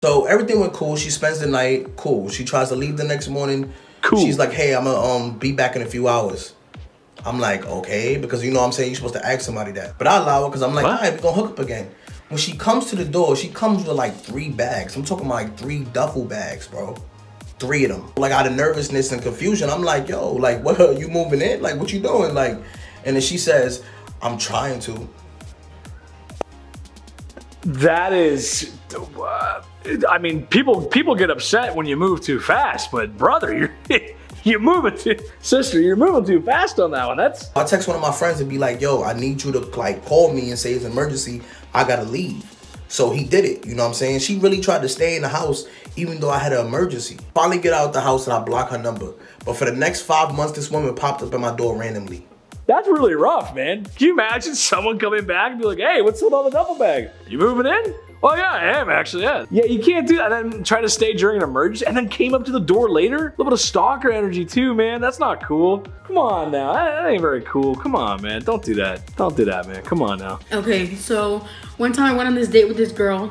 So everything went cool. She spends the night, cool. She tries to leave the next morning. Cool. She's like, hey, I'm gonna be back in a few hours. I'm like, okay, because you know what I'm saying, you're supposed to ask somebody that. But I allow her because I'm like, all right, we're gonna hook up again. When she comes to the door, she comes with like 3 bags. I'm talking about like 3 duffel bags, bro. 3 of them. Like out of nervousness and confusion, I'm like, yo, like, what, are you moving in? Like, what you doing? Like, and then she says, I'm trying to. That is, I mean, people get upset when you move too fast, but brother, you're moving too, sister, you're moving too fast on that one. That's. I text one of my friends and be like, yo, I need you to like call me and say it's an emergency. I gotta leave. So he did it, you know what I'm saying? She really tried to stay in the house even though I had an emergency. Finally get out the house and I block her number. But for the next 5 months, this woman popped up at my door randomly. That's really rough, man. Can you imagine someone coming back and be like, hey, what's with all the duffel bag? You moving in? Oh yeah, I am actually, yeah. Yeah, you can't do that and then try to stay during an emergency and then came up to the door later? A little bit of stalker energy too, man. That's not cool. Come on now, that ain't very cool. Come on, man, don't do that. Don't do that, man, come on now. Okay, so one time I went on this date with this girl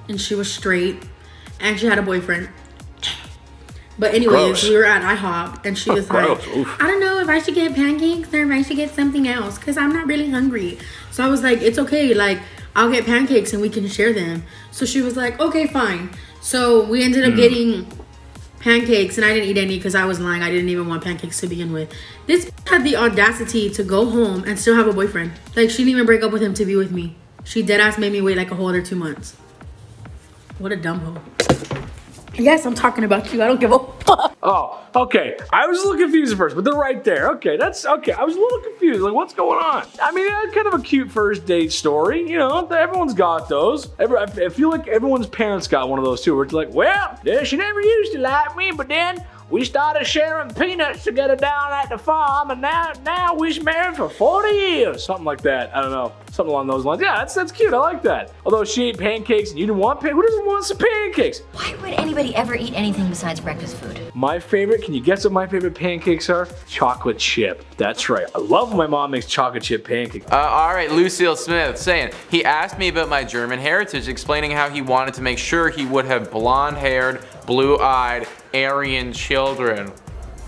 and she was straight and she had a boyfriend. But anyways, Gross. we were at IHOP and she was like, Oof. I don't know if I should get pancakes or if I should get something else because I'm not really hungry. So I was like, it's okay, like, I'll get pancakes and we can share them. So she was like, okay, fine. So we ended up getting pancakes and I didn't eat any because I was lying. I didn't even want pancakes to begin with. This had the audacity to go home and still have a boyfriend. Like, she didn't even break up with him to be with me. She deadass made me wait like a whole other 2 months. What a dumb hoe. Yes, I'm talking about you. I don't give a fuck. Oh, okay. I was a little confused at first, but they're right there. Okay, that's okay. I was a little confused. Like, what's going on? I mean, kind of a cute first date story. You know, everyone's got those. I feel like everyone's parents got one of those too, where it's like, well, yeah, she never used to like me, but then we started sharing peanuts together down at the farm, and now we've married for 40 years. Something like that. I don't know. Something along those lines. Yeah, that's cute. I like that. Although she ate pancakes and you didn't want pancakes. Who doesn't want some pancakes? Why would anybody ever eat anything besides breakfast food? My favorite, can you guess what my favorite pancakes are? Chocolate chip. That's right. I love when my mom makes chocolate chip pancakes. All right, Lucille Smith saying, he asked me about my German heritage, explaining how he wanted to make sure he would have blonde-haired, blue-eyed, Aryan children.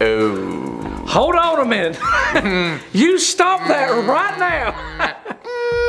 Oh. Hold on a minute. You stop that right now.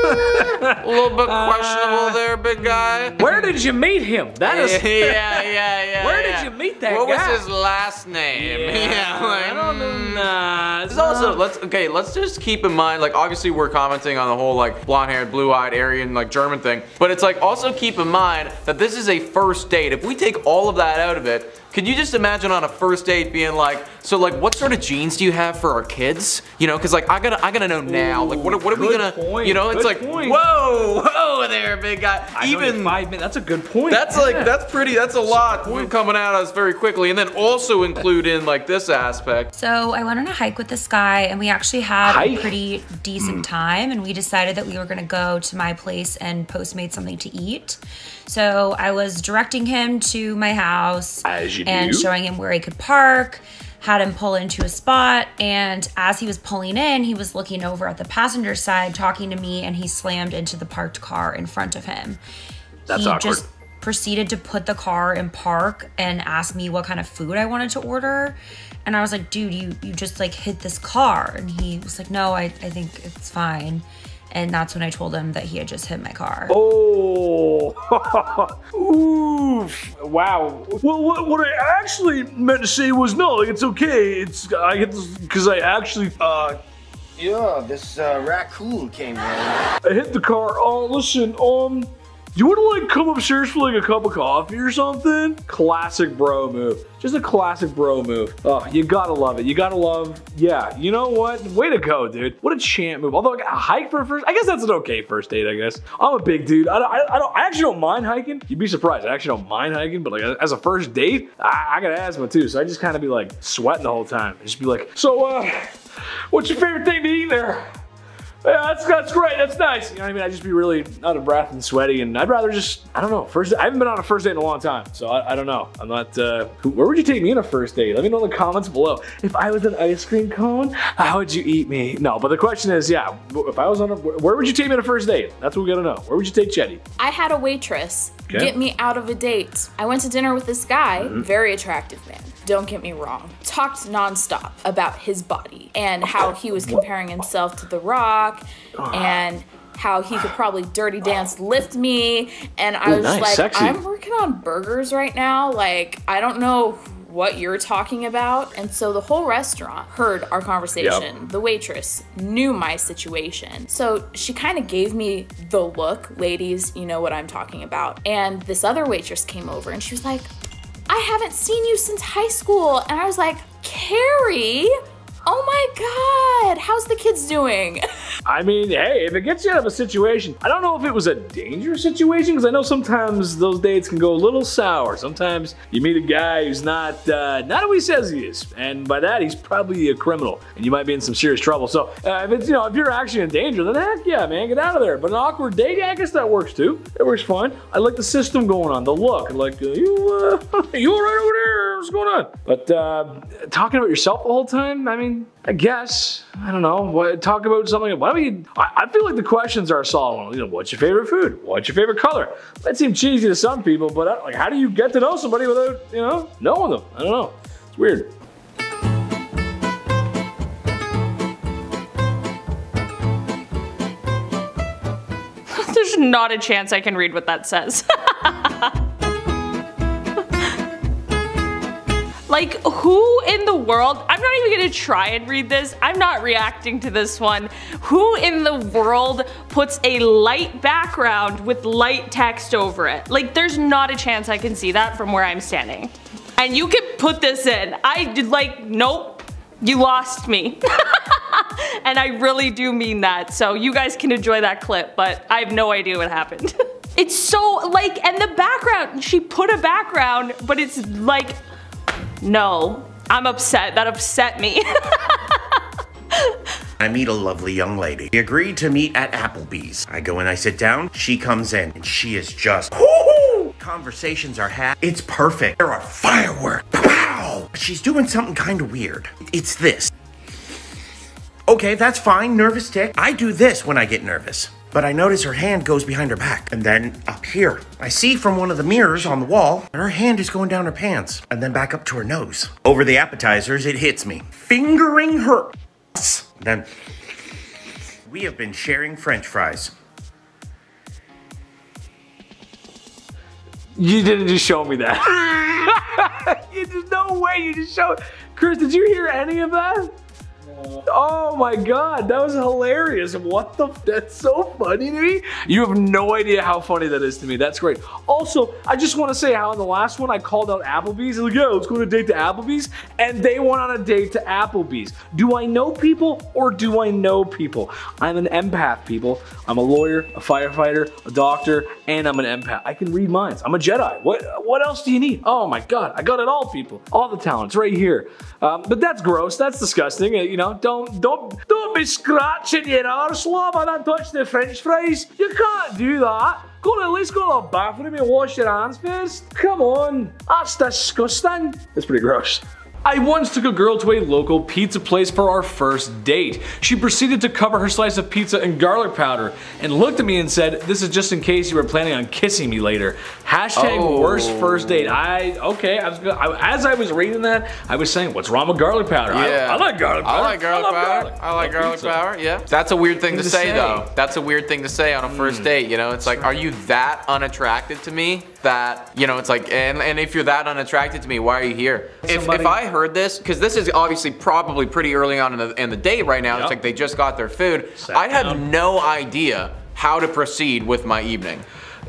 A little bit questionable there, big guy. Where did you meet him? That is. Yeah. Where did you meet that guy? What was his last name? I don't know. Nah. It's also, let's just keep in mind, like, obviously we're commenting on the whole, like, blonde-haired, blue-eyed, Aryan, like, German thing, but it's like, also keep in mind that this is a first date. If we take all of that out of it, could you just imagine on a first date being like, so like, what sort of genes do you have for our kids? You know, cause like, I gotta know now. Like, what are we gonna, you know, it's like, whoa there, big guy. Even 5 minutes, that's a good point. That's like, that's a lot coming at us very quickly. And then also include in like this aspect. So I went on a hike with this guy and we actually had a pretty decent time, and we decided that we were gonna go to my place and Postmate something to eat. So I was directing him to my house and showing him where he could park, had him pull into a spot, and as he was pulling in, he was looking over at the passenger side talking to me, and he slammed into the parked car in front of him. That's awkward. Just proceeded to put the car in park and ask me what kind of food I wanted to order. And I was like, dude, you just like hit this car. And he was like, no, I think it's fine. And that's when I told him that he had just hit my car. Oh, oof, wow. Well, what I actually meant to say was, no, it's okay. I hit this because I actually, yeah, this raccoon came in. I hit the car. Oh, listen, do you want to like come upstairs for like a cup of coffee or something? Classic bro move. Just a classic bro move. Oh, you gotta love it. You gotta love, yeah, you know what? Way to go, dude. What a champ move. Although a hike for a first, I guess that's an okay first date, I guess. I'm a big dude. I actually don't mind hiking. You'd be surprised. I actually don't mind hiking, but like as a first date, I got asthma too. So I just kind of be like sweating the whole time. Just be like, so what's your favorite thing to eat there? Yeah, that's great, that's nice. You know what I mean? I'd just be really out of breath and sweaty, and I'd rather just, I don't know, I haven't been on a first date in a long time, so I don't know. I'm not, where would you take me on a first date? Let me know in the comments below. If I was an ice cream cone, how would you eat me? No, but the question is, yeah, if I was on where would you take me on a first date? That's what we gotta know. Where would you take Chetty? I had a waitress get me out of a date. I went to dinner with this guy, very attractive man. Don't get me wrong. Talked nonstop about his body and how he was comparing himself to The Rock and how he could probably dirty dance lift me. And I was like, sexy. I'm working on burgers right now. Like, I don't know what you're talking about. And so the whole restaurant heard our conversation. Yep. The waitress knew my situation. So she kind of gave me the look. Ladies, you know what I'm talking about. And this other waitress came over and she was like, I haven't seen you since high school. And I was like, Carrie? Oh my God, how's the kids doing? I mean, hey, if it gets you out of a situation, I don't know if it was a dangerous situation, because I know sometimes those dates can go a little sour. Sometimes you meet a guy who's not who he says he is, and by that, he's probably a criminal, and you might be in some serious trouble. So if it's, if you're actually in danger, then heck yeah, man, get out of there. But an awkward date, yeah, I guess that works too. It works fine. I like the system going on, the look. Like, you all right over there? What's going on? But talking about yourself the whole time, I mean, I guess, I don't know, talk about something. I feel like the questions are a solid one. What's your favorite food? What's your favorite color? That seems cheesy to some people, but how do you get to know somebody without, knowing them? I don't know. It's weird. There's not a chance I can read what that says. Like, who in the world, I'm not even gonna try and read this, I'm not reacting to this one. Who in the world puts a light background with light text over it? Like, there's not a chance I can see that from where I'm standing. And you can put this in. Nope, you lost me. And I really do mean that, so you guys can enjoy that clip, but I have no idea what happened. It's so, and the background, she put a background, but it's like, no, I'm upset. That upset me. I meet a lovely young lady. We agreed to meet at Applebee's. I go and I sit down. She comes in and she is just whoo-hoo! Conversations are had. It's perfect. There are fireworks. Pow! She's doing something kind of weird. It's this. Okay, that's fine. Nervous tick. I do this when I get nervous. But I notice her hand goes behind her back. And then up here, I see from one of the mirrors on the wall, her hand is going down her pants and then back up to her nose. Over the appetizers, it hits me. Fingering her ass. Then we have been sharing French fries. You didn't just show me that. There's no way you just showed. Chris, did you hear any of that? Oh my God, that was hilarious. What the, that's so funny to me. You have no idea how funny that is to me. That's great. Also, I just want to say how in the last one I called out Applebee's. Like, yeah, let's go on a date to Applebee's. And they went on a date to Applebee's. Do I know people or do I know people? I'm an empath, people. I'm a lawyer, a firefighter, a doctor, and I'm an empath. I can read minds. I'm a Jedi. What else do you need? Oh my God, I got it all, people. All the talents right here. But that's gross. That's disgusting. Don't be scratching your arse, love, and then touch the French fries. You can't do that. At least go to the bathroom and wash your hands first. Come on, that's disgusting. That's pretty gross. I once took a girl to a local pizza place for our first date. She proceeded to cover her slice of pizza in garlic powder and looked at me and said, "This is just in case you were planning on kissing me later." Hashtag worst first date. As I was reading that, I was saying, what's wrong with garlic powder? Yeah. I like garlic powder. I like garlic powder. I like garlic powder, yeah. That's a weird thing to say though. That's a weird thing to say on a first date, It's like, are you that unattracted to me that, it's like, and if you're that unattracted to me, why are you here? If I heard this, because this is obviously probably pretty early on in the day right now, It's like they just got their food. I'd have no idea how to proceed with my evening.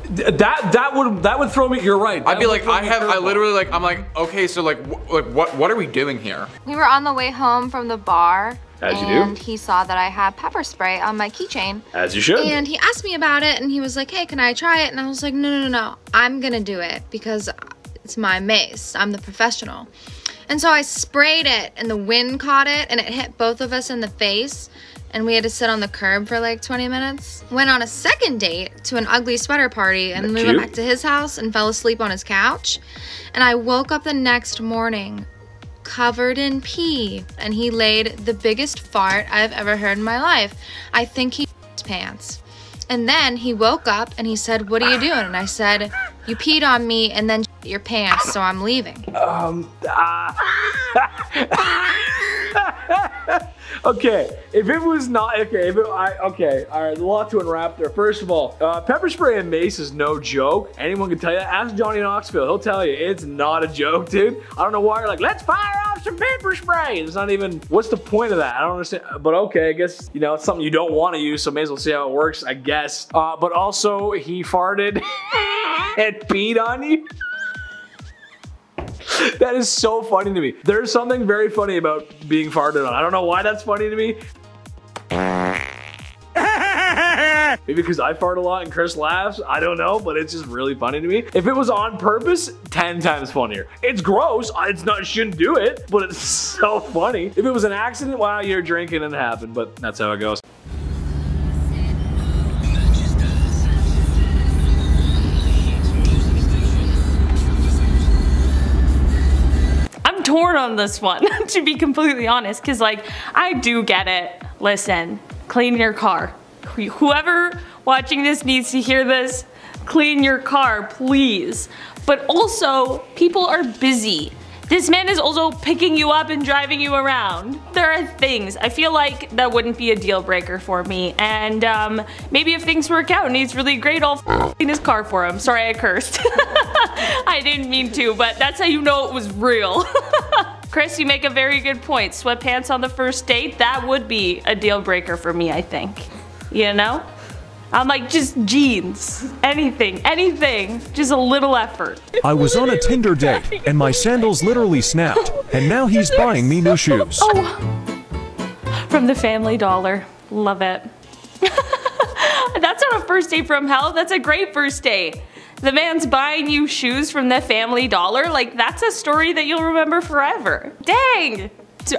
That would throw me. You're right. I'd be like, I'm like, okay, so what are we doing here? We were on the way home from the bar. As you do. And he saw that I had pepper spray on my keychain. As you should. And he asked me about it, and he was like, "Hey, can I try it?" And I was like, no. I'm gonna do it because it's my mace. I'm the professional. And so I sprayed it, and the wind caught it, and it hit both of us in the face. And we had to sit on the curb for like 20 minutes. Went on a second date to an ugly sweater party, and we went back to his house and fell asleep on his couch. And I woke up the next morning covered in pee, and he laid the biggest fart I've ever heard in my life. I think he his pants. And then he woke up and he said, "What are you doing?" And I said, "You peed on me and then your pants, so I'm leaving." Okay, if it was not, okay, all right, a lot to unwrap there. First of all, pepper spray and mace is no joke. Anyone can tell you that. Ask Johnny Knoxville, he'll tell you it's not a joke, dude. I don't know why you're like, let's fire off some pepper spray. It's not even, what's the point of that? I don't understand, but okay, I guess, you know, it's something you don't want to use, so may as well see how it works, I guess. But also, he farted and peed on you. That is so funny to me. There's something very funny about being farted on. I don't know why that's funny to me. Maybe because I fart a lot and Chris laughs. I don't know, but it's just really funny to me. If it was on purpose, 10 times funnier. It's gross. It's not, shouldn't do it, but it's so funny. If it was an accident, wow, you're drinking and it happened, but that's how it goes. Torn on this one, to be completely honest, because like, I do get it. Listen, clean your car. Whoever watching this needs to hear this, clean your car, please. But also, people are busy. This man is also picking you up and driving you around. There are things. I feel like that wouldn't be a deal breaker for me. And maybe if things work out and he's really great, I'll clean his car for him. Sorry, I cursed. I didn't mean to, but that's how you know it was real. Chris, you make a very good point. Sweatpants on the first date, that would be a deal breaker for me, I think. You know? I'm like, just jeans, anything, just a little effort. I was on a Tinder date, and my sandals literally snapped, and now he's buying me new shoes. Oh, from the Family Dollar, love it. That's not a first date from hell, that's a great first date. The man's buying you shoes from the Family Dollar, like that's a story that you'll remember forever. Dang!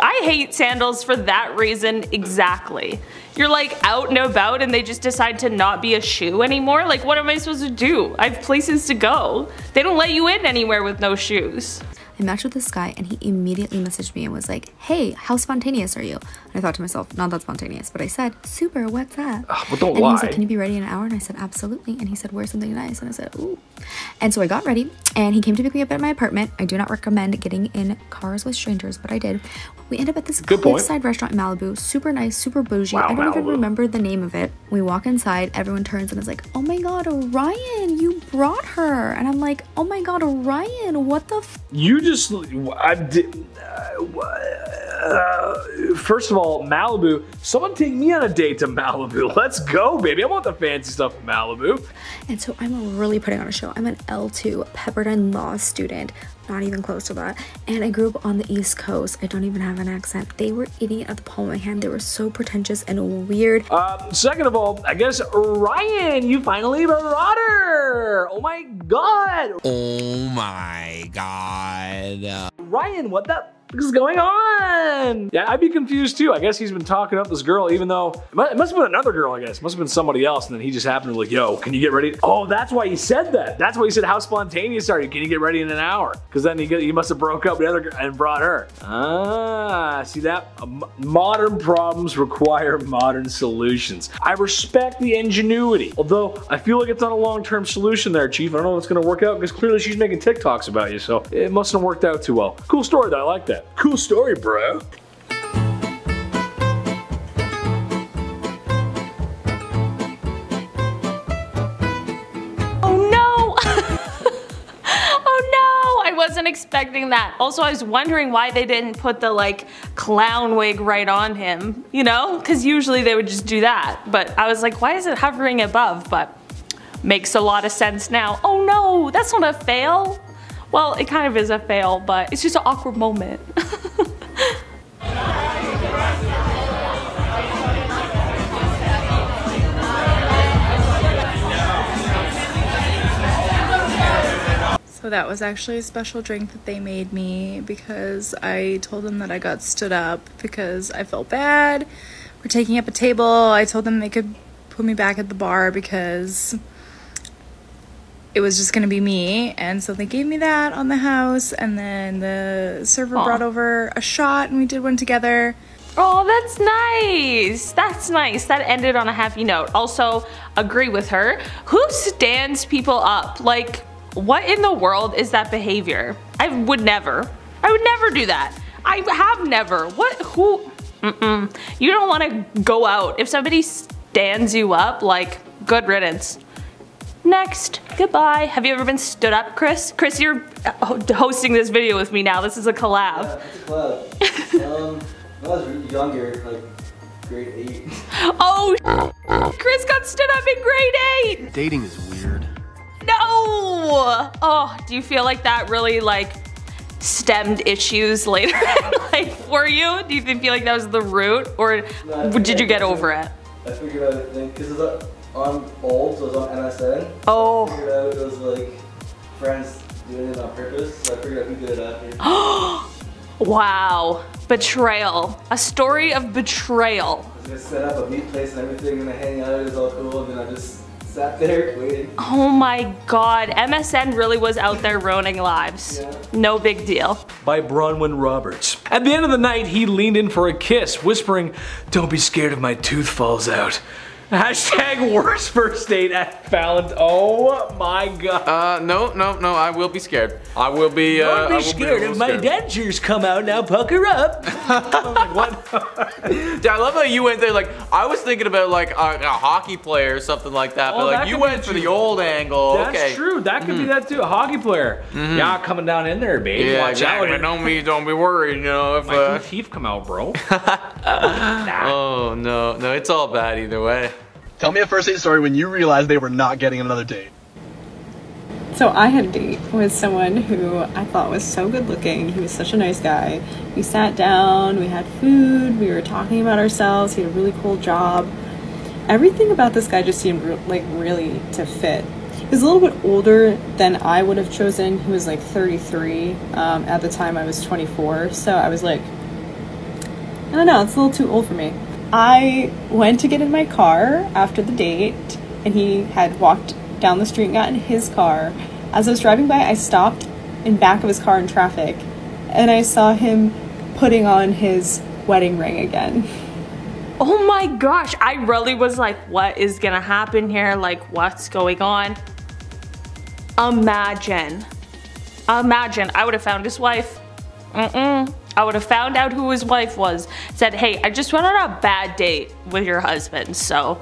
I hate sandals for that reason exactly. You're like out and about and they just decide to not be a shoe anymore? Like what am I supposed to do? I have places to go. They don't let you in anywhere with no shoes. I matched with this guy and he immediately messaged me and was like, "Hey, how spontaneous are you?" And I thought to myself, not that spontaneous, but I said, "Super, what's that?" But don't and lie. He was like, "Can you be ready in an hour?" And I said, "Absolutely." And he said, "Wear something nice." And I said, "Ooh." And so I got ready and he came to pick me up at my apartment. I do not recommend getting in cars with strangers, but I did. We ended up at this cliffside restaurant in Malibu. Super nice, super bougie. Wow, I don't even Malibu. remember the name of it. We walk inside, everyone turns and is like, "Oh my god, Orion, you brought her." And I'm like, "Oh my god, Orion, what the f-" You just, first of all, Malibu, someone take me on a date to Malibu. Let's go, baby. I want the fancy stuff in Malibu. And so I'm really putting on a show. I'm an L2 Pepperdine Law student, not even close to that. And I grew up on the East Coast. I don't even have an accent. They were eating it at the palm of my hand. They were so pretentious and weird. Second of all, I guess, Ryan, you finally brought her. Oh my god. Oh my god. Ryan, what the is going on? Yeah, I'd be confused too. I guess he's been talking up this girl, even though it must have been another girl, I guess. It must have been somebody else, and then he just happened to be like, "Yo, can you get ready?" Oh, that's why he said that. That's why he said, "How spontaneous are you? Can you get ready in an hour?" Because then he must have broke up with the other girl and brought her. Ah, see that? Modern problems require modern solutions. I respect the ingenuity, although I feel like it's not a long-term solution there, Chief. I don't know if it's gonna work out because clearly she's making TikToks about you, so it must have worked out too well. Cool story though, I like that. Cool story, bro. Oh no! Oh no! I wasn't expecting that. Also, I was wondering why they didn't put the like clown wig right on him, you know? Because usually they would just do that. But I was like, why is it hovering above? But makes a lot of sense now. Oh no, that's not a fail. Well, it kind of is a fail, but it's just an awkward moment. So that was actually a special drink that they made me because I told them that I got stood up because I felt bad for taking up a table. I told them they could put me back at the bar because it was just gonna be me, and so they gave me that on the house, and then the server brought over a shot and we did one together. Oh, that's nice. That's nice. That ended on a happy note. Also, agree with her. Who stands people up? Like, what in the world is that behavior? I would never do that. I have never. What? Who? You don't want to go out. If somebody stands you up, like, good riddance. Next. Goodbye. Have you ever been stood up, Chris? Chris, you're hosting this video with me now. This is a collab. Yeah, it's a collab. When I was younger, like grade 8. Oh, Chris got stood up in grade 8. Dating is weird. No. Oh, do you feel like that really like stemmed issues later in life for you? Do you feel like that was the root, or did you get over it? I figured out because I'm old, so it was on MSN. Oh. I figured out it was like friends doing it on purpose, so I figured out who did it after. Wow. Betrayal. A story of betrayal. I was gonna set up a meet place and everything, and I hang out, it was all cool, and then I just sat there waiting. Oh my god, MSN really was out there ruining lives. Yeah. No big deal. By Bronwyn Roberts. At the end of the night, he leaned in for a kiss, whispering, "Don't be scared if my tooth falls out." Hashtag worst first date at Fallon. Oh my god. No, I will be scared. I will be, Don't be scared if my dentures come out, now pucker up. I'm like, what? Dude, I love how you went there, like, I was thinking about like a hockey player or something like that, but like you went for the old angle. That's true, that could be that too, a hockey player. Yeah, coming down in there, baby. Yeah, watch exactly. out. Don't be worried, you know, if my teeth come out, bro. Oh no, it's all bad either way. Tell me a first date story when you realized they were not getting another date. So I had a date with someone who I thought was so good looking. He was such a nice guy. We sat down, we had food, we were talking about ourselves. He had a really cool job. Everything about this guy just seemed like really to fit. He was a little bit older than I would have chosen. He was like 33. At the time I was 24. So I was like, I don't know, it's a little too old for me. I went to get in my car after the date, and he had walked down the street and got in his car. As I was driving by, I stopped in back of his car in traffic, and I saw him putting on his wedding ring again. Oh my gosh, I really was like, what is gonna happen here? Like, what's going on? Imagine I would have found his wife. I would have found out who his wife was, said, hey, I just went on a bad date with your husband, so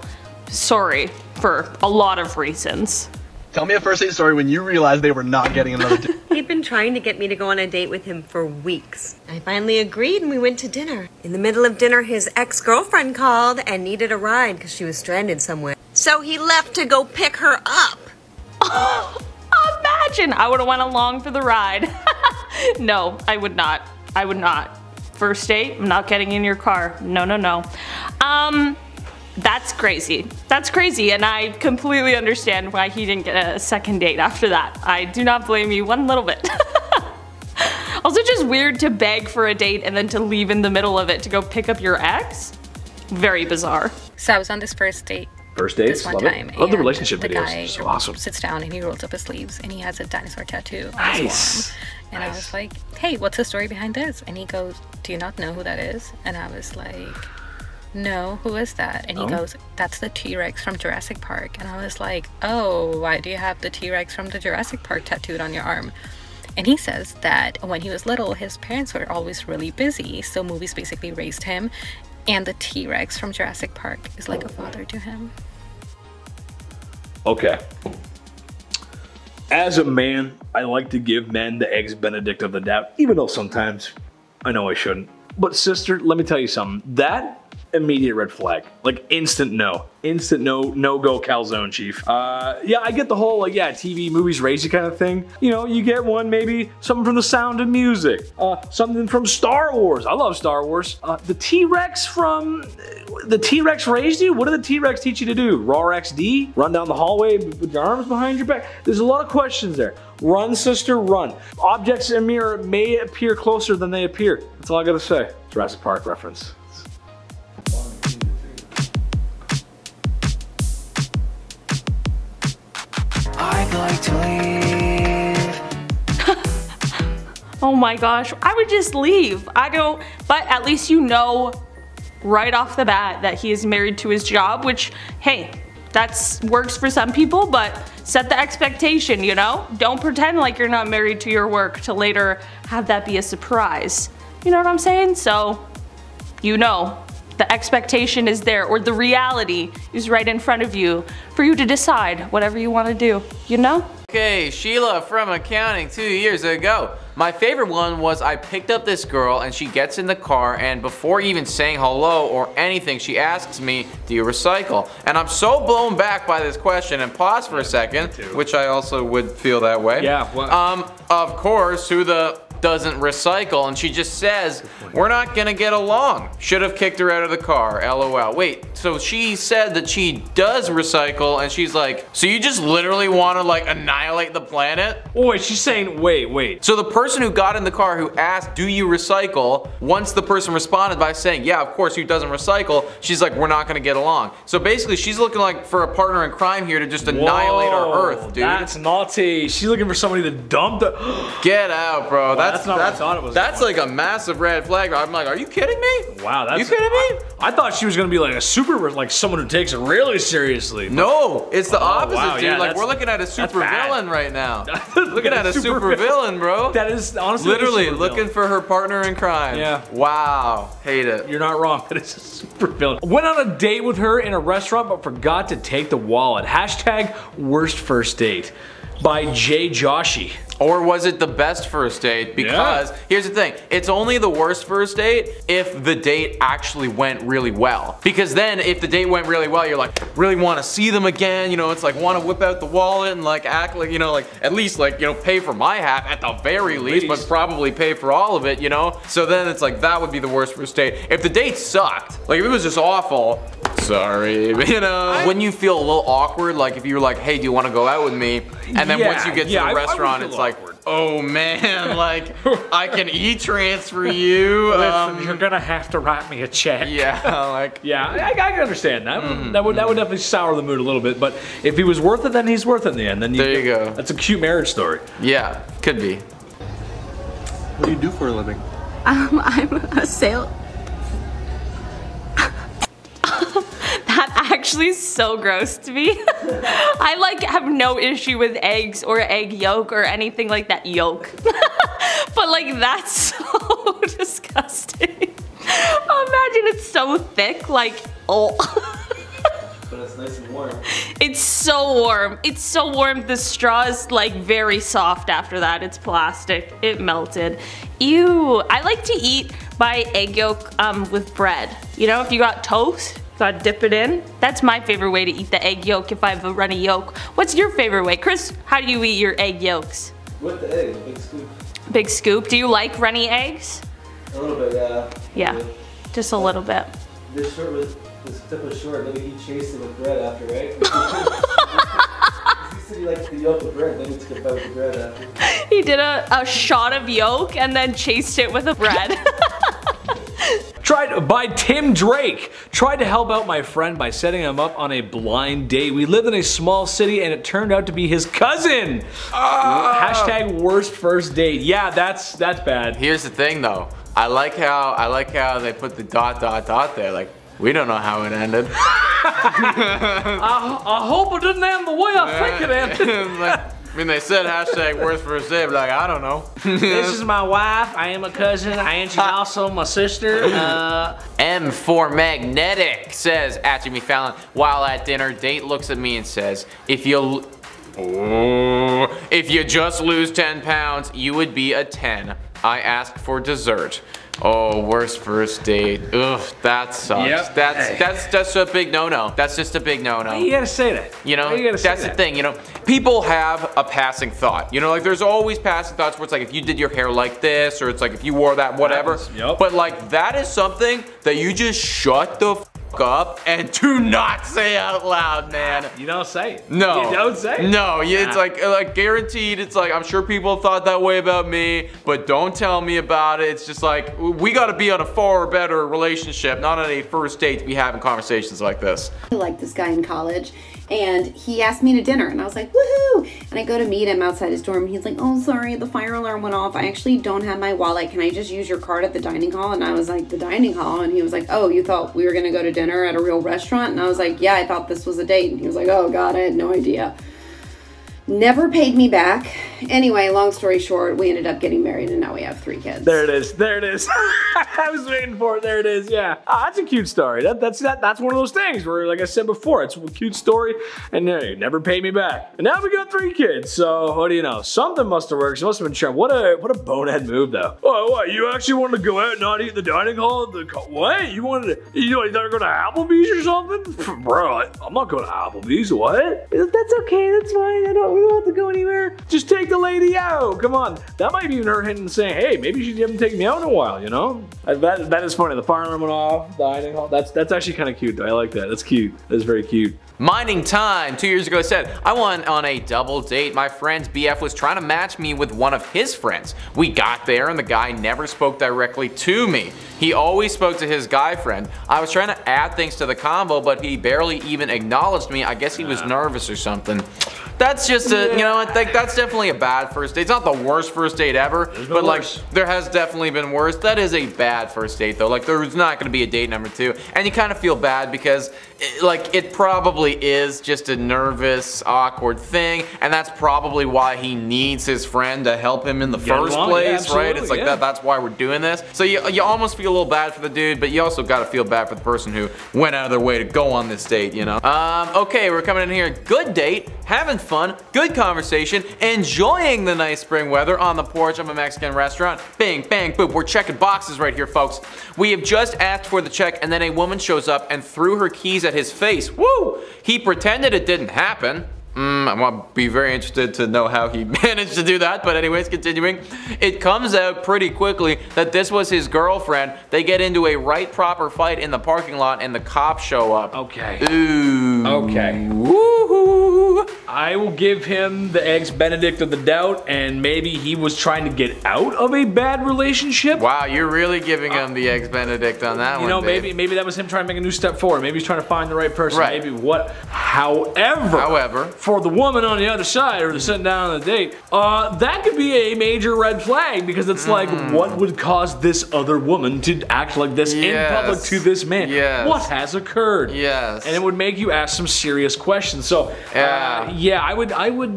sorry for a lot of reasons. Tell me a first date story when you realized they were not getting another date. He'd been trying to get me to go on a date with him for weeks. I finally agreed and we went to dinner. In the middle of dinner, his ex-girlfriend called and needed a ride because she was stranded somewhere. So he left to go pick her up. Oh, imagine, I would have went along for the ride. No, I would not. I would not. First date, I'm not getting in your car. No. That's crazy. That's crazy, and I completely understand why he didn't get a second date after that. I do not blame you one little bit. Also just weird to beg for a date and then to leave in the middle of it to go pick up your ex. Very bizarre. So I was on this first date. First dates, this one love time, it. Love the and relationship the videos, guy so awesome. Sits down and he rolls up his sleeves and he has a dinosaur tattoo on Nice. his arm. And I was like, hey, what's the story behind this? And he goes, do you not know who that is? And I was like, no, who is that? And he goes, that's the T-Rex from Jurassic Park. And I was like, oh, why do you have the T-Rex from the Jurassic Park tattooed on your arm? And he says that when he was little, his parents were always really busy, so movies basically raised him, and the T-Rex from Jurassic Park is like a father to him. Okay. As a man, I like to give men the eggs benedict of the doubt, even though sometimes I know I shouldn't. But sister, let me tell you something. That immediate red flag, like instant no, no go calzone, chief. Yeah, I get the whole like, yeah, TV, movies raise you kind of thing. You know, you get one, maybe something from The Sound of Music, something from Star Wars. I love Star Wars. The T-Rex from, the T-Rex raised you? What did the T-Rex teach you to do? Raw XD? Run down the hallway with your arms behind your back? There's a lot of questions there. Run, sister, run. Objects in a mirror may appear closer than they appear. That's all I gotta say. Jurassic Park reference. I'd like to leave. Oh my gosh, I would just leave. I don't, but at least you know right off the bat that he is married to his job, which, hey, that works for some people, but set the expectation, you know? Don't pretend like you're not married to your work to later have that be a surprise. You know what I'm saying? So, you know, the expectation is there, or the reality is right in front of you for you to decide whatever you want to do, you know? Okay, Sheila from accounting 2 years ago. My favorite one was I picked up this girl and she gets in the car and before even saying hello or anything, she asks me, do you recycle? And I'm so blown back by this question, and pause for a second, which I also would feel that way. Yeah. Of course, who the doesn't recycle? And she just says, we're not gonna get along. Should have kicked her out of the car, LOL. Wait, so she said that she does recycle and she's like, so you just literally wanna like annihilate the planet? Oh wait, she's saying, wait. So the person who got in the car who asked, do you recycle? Once the person responded by saying, yeah, of course, who doesn't recycle? She's like, we're not gonna get along. So basically, she's looking like for a partner in crime here to just annihilate our Earth, dude. That's naughty. She's looking for somebody to dump the. Get out, bro. Wow, that's not what I thought it was. That's like a massive red flag. I'm like, are you kidding me? Wow, that's. You kidding me? I thought she was gonna be like a super, like someone who takes it really seriously. No, it's the opposite, wow, dude. yeah, like we're looking at a super villain right now. Looking at a super villain. villain, bro. That is honestly literally looking for her partner in crime. Yeah. Wow. Hate it. You're not wrong. That is a super villain. Went on a date with her in a restaurant, but forgot to take the wallet. Hashtag worst first date by Jay Joshi. Or was it the best first date? Because here's the thing, it's only the worst first date if the date actually went really well. Because then if the date went really well, you're like, really want to see them again, you know, it's like want to whip out the wallet and like act like, you know, like at least like, you know, pay for my half at the very least, but probably pay for all of it, you know? So then it's like, that would be the worst first date. If the date sucked, like if it was just awful, sorry, you know? When you feel a little awkward, like if you were like, hey, do you want to go out with me? And then once you get to the restaurant, it's like, oh man, like I can e-transfer you. Listen, you're gonna have to write me a check. Yeah, like I can understand that. That would definitely sour the mood a little bit. But if he was worth it, then he's worth it in the end. Then there you go. That's a cute marriage story. Yeah, could be. What do you do for a living? I'm a sale. That actually is so gross to me. I like have no issue with eggs or egg yolk or anything like that. Yolk. But like that's so disgusting. Imagine it's so thick, like, oh. But it's nice and warm. It's so warm. It's so warm. The straw is like very soft after that. It's plastic. It melted. Ew. I like to eat my egg yolk with bread. You know, if you got toast, gotta dip it in. That's my favorite way to eat the egg yolk if I have a runny yolk. What's your favorite way? Chris, how do you eat your egg yolks? With the egg, a big scoop. Big scoop. Do you like runny eggs? A little bit, yeah. Yeah, just a little bit. This tip was short, maybe he chased it with bread after, right? He said he liked the yolk with bread, then he took a bite with the bread after. He did a shot of yolk and then chased it with a bread. By Tim Drake. Tried to help out my friend by setting him up on a blind date. We lived in a small city and it turned out to be his cousin. Hashtag worst first date. Yeah, that's bad. Here's the thing though. I like how they put the ... there. Like, we don't know how it ended. I hope it didn't end the way I think it ended. Like, I mean, they said hashtag worst first date, but like, I don't know. This is my wife. I am a cousin, and she's also my sister. M for Magnetic says, at Jimmy Fallon, while at dinner, date looks at me and says, if you just lose 10 pounds, you would be a 10. I asked for dessert. Oh, worst first date. Ugh, that sucks. Yep. That's a big no-no. That's just a big no-no. You gotta say that. You know, that's the thing, you know. People have a passing thought. You know, like there's always passing thoughts where it's like if you did your hair like this, or it's like if you wore that, whatever. Yep. But like that is something that you just shut the f up and do not say out loud, man. You don't say it. No. You don't say it. No, it's like guaranteed, it's like I'm sure people thought that way about me, but don't tell me about it. It's just like we gotta be on a far better relationship, not on a first date to be having conversations like this. I liked this guy in college. And he asked me to dinner, and I was like, woohoo! And I go to meet him outside his dorm, and he's like, oh, sorry, the fire alarm went off. I actually don't have my wallet. Can I just use your card at the dining hall? And I was like, the dining hall? And he was like, oh, you thought we were gonna go to dinner at a real restaurant? And I was like, yeah, I thought this was a date. And he was like, oh God, I had no idea. Never paid me back. Anyway, long story short, we ended up getting married, and now we have 3 kids. There it is. There it is. I was waiting for it. There it is. Yeah. That's a cute story. That's one of those things where, like I said before, it's a cute story, and you never paid me back. And now we got 3 kids. So what do you know? Something must have worked. She must have been charmed. What a bonehead move, though. Oh, what? You actually wanted to go out and not eat in the dining hall? What? You wanted to? You thought you were going to Applebee's or something? Bro, I'm not going to Applebee's. What? That's okay. That's fine. We don't have to go anywhere. Just take the lady out. Come on. That might be her hinting saying, hey, maybe she haven't taken me out in a while, you know? That is funny. The fire alarm went off, dining hall. That's actually kind of cute, though. I like that. That's cute. That's very cute. Minding time 2 years ago said, I went on a double date. My friend's BF was trying to match me with one of his friends. We got there and the guy never spoke directly to me. He always spoke to his guy friend. I was trying to add things to the combo, but he barely even acknowledged me. I guess he was nervous or something. That's just a, you know, I think that's definitely a bad first date. It's not the worst first date ever, but like, there has definitely been worse. That is a bad first date though. Like, there's not gonna be a date number 2. And you kind of feel bad because, it probably is just a nervous, awkward thing. And that's probably why he needs his friend to help him in the first place, right? It's like that's why we're doing this. So you almost feel a little bad for the dude, but you also gotta feel bad for the person who went out of their way to go on this date, you know? Okay, we're coming in here. Good date, having fun, good conversation, enjoying the nice spring weather on the porch of a Mexican restaurant. Bing, bang, boop. We're checking boxes right here, folks. We have just asked for the check, and then a woman shows up and threw her keys at his face. Woo! He pretended it didn't happen. I'm gonna be very interested to know how he managed to do that, but anyways, continuing. It comes out pretty quickly that this was his girlfriend. They get into a right proper fight in the parking lot and the cops show up. Okay. Ooh. Okay. Woohoo! I will give him the eggs Benedict of the doubt, and maybe he was trying to get out of a bad relationship. Wow, you're really giving him the eggs Benedict on that one, You know, Dave. maybe that was him trying to make a new step forward. Maybe he's trying to find the right person. Right. Maybe what. However, for the woman on the other side, or the sitting down on the date, that could be a major red flag, because it's like, what would cause this other woman to act like this in public to this man? Yes. What has occurred? Yes. And it would make you ask some serious questions. So, yeah, I would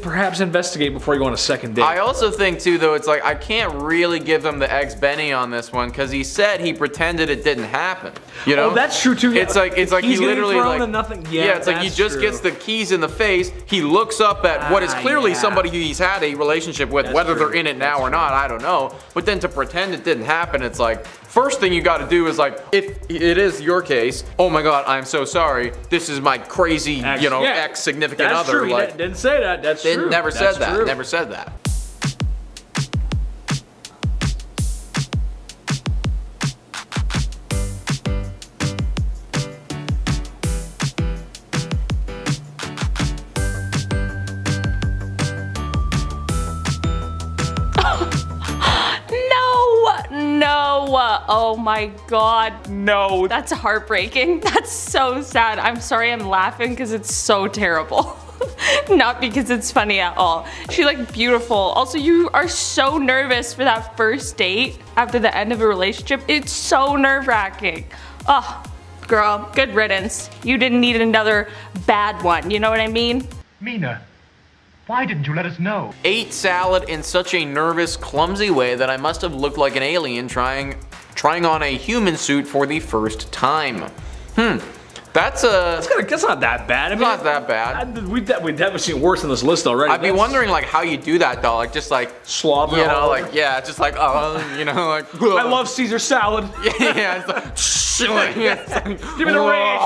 perhaps investigate before you go on a second date. I also think too, though, it's like, I can't really give him the eggs Benny on this one, because he said he pretended it didn't happen. You know? Oh, that's true too. It's like he literally like, nothing. it's like he just gets the keys in the face. He looks up at what is clearly somebody who he's had a relationship with, whether they're in it now or not, I don't know. But then to pretend it didn't happen, it's like, first thing you got to do is like, if it is your case, oh my God, I'm so sorry. This is my crazy, ex significant other. True. Like, Didn't say that. That's true. Never said that. Never said that. Oh my God, no. That's heartbreaking. That's so sad. I'm sorry I'm laughing because it's so terrible. Not because it's funny at all. She looked beautiful. Also, you are so nervous for that first date after the end of a relationship. It's so nerve-wracking. Oh, girl, good riddance. You didn't need another bad one, you know what I mean? Mina, why didn't you let us know? Ate salad in such a nervous, clumsy way that I must have looked like an alien trying on a human suit for the first time. That's not that bad. I mean, not that bad. We've definitely seen worse on this list already. I'd be wondering like how you do that though, like just like slobber. You know, like just like you know, like I love Caesar salad. It's like, give it a raise.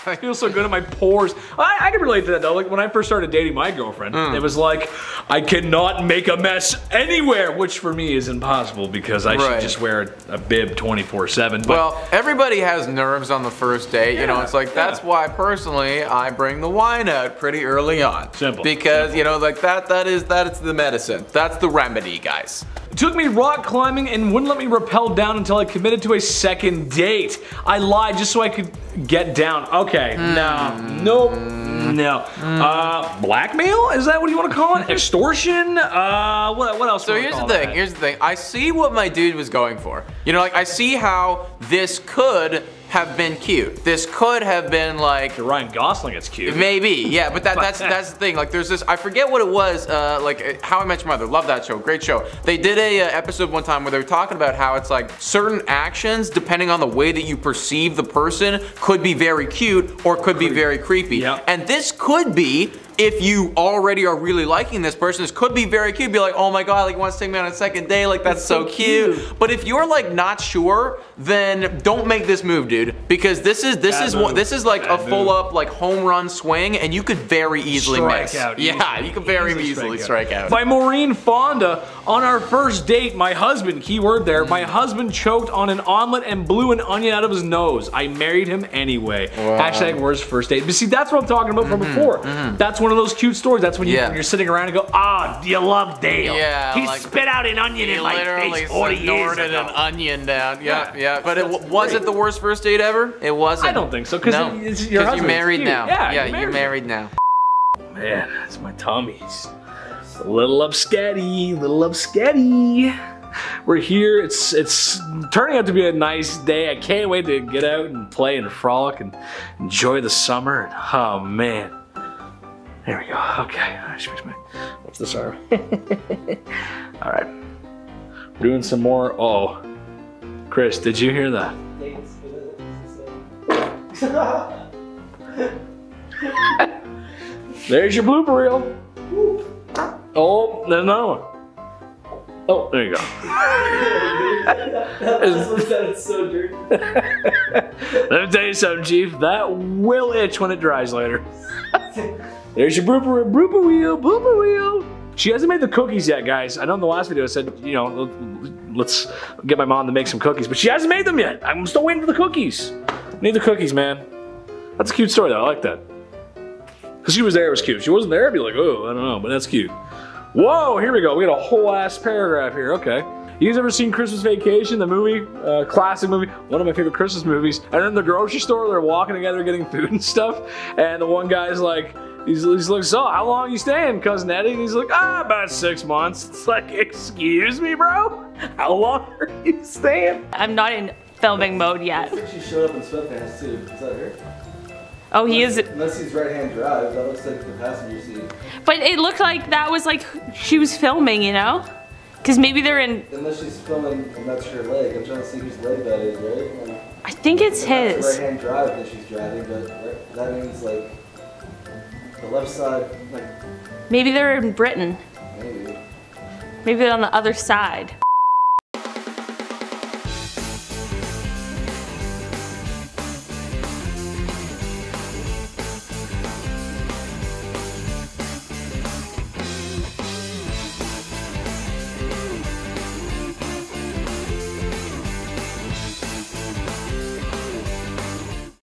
I feel so good in my pores. I can relate to that though. Like when I first started dating my girlfriend, it was like I cannot make a mess anywhere, which for me is impossible because I should just wear a bib 24/7. Well, everybody has nerves on the first date. You know, it's like that's why personally I bring the wine out pretty early on. Simple. Because you know, like that is the medicine. That's the remedy, guys. Took me rock climbing and wouldn't let me rappel down until I committed to a second date. I lied just so I could get down. Okay, no, nope, no. Blackmail? Is that what you want to call it? Extortion? What else? So here's the thing. I see what my dude was going for. You know, like I see how this could have been cute. This could have been like Ryan Gosling. It's cute. Maybe, yeah. But that's the thing. Like there's this. I forget what it was. Like How I Met Your Mother. Love that show. Great show. They did a episode one time where they were talking about how it's like certain actions, depending on the way that you perceive the person, could be very cute or could be very creepy. Yep. And this could be. If you already are really liking this person, this could be very cute. Be like, oh my god, like he wants to take me on a second date, like that's so cute. But if you're like not sure, then don't make this move, dude. Because this is like a full up like home run swing, and you could very easily miss. Yeah, you could very easily strike out. By Maureen Fonda, on our first date, my husband, keyword there, my husband choked on an omelet and blew an onion out of his nose. I married him anyway. Wow. Hashtag worst first date. But see, that's what I'm talking about from before. That's one of those cute stories. That's when you're sitting around and go, ah, do you love Dale? Yeah, he like, spit out an onion in my face 40 years ago. An onion down. Yeah. But was it the worst first date ever? It wasn't. I don't think so. Because you're married now. Yeah, you're married now. Man, that's my tummies. It's a little upsketty, We're here. It's turning out to be a nice day. I can't wait to get out and play and frolic and enjoy the summer. Oh man. There we go. Okay. What's this arm? All right. We're doing some more. Oh, Chris, did you hear that? There's your blooper reel. Oh, there's another one. Oh, there you go. That's so dirty. Let me tell you something, Chief. That will itch when it dries later. There's your blooper wheel. She hasn't made the cookies yet, guys. I know in the last video I said, you know, let's get my mom to make some cookies, but she hasn't made them yet. I'm still waiting for the cookies. Need the cookies, man. That's a cute story, though. I like that. Because she was there, it was cute. If she wasn't there, I'd be like, oh, I don't know, but that's cute. Whoa, here we go. We got a whole ass paragraph here. Okay. You guys ever seen Christmas Vacation, the movie? Classic movie. One of my favorite Christmas movies. And in the grocery store, they're walking together getting food and stuff. And the one guy's like, he's like, so how long are you staying, Cousin Eddie? And he's like, about 6 months. It's like, excuse me, bro? How long are you staying? I'm not in filming mode yet. Looks like she showed up in sweatpants too. Is that her? Oh, he is. Unless he's right-hand drive, that looks like the passenger seat. But it looked like that was like she was filming, you know? Because maybe they're in. Unless she's filming and that's her leg. I'm trying to see whose leg that is, right? I think it's his. It's right-hand drive that she's driving, but that means like the left side, like. Maybe they're in Britain. Maybe. Maybe they're on the other side.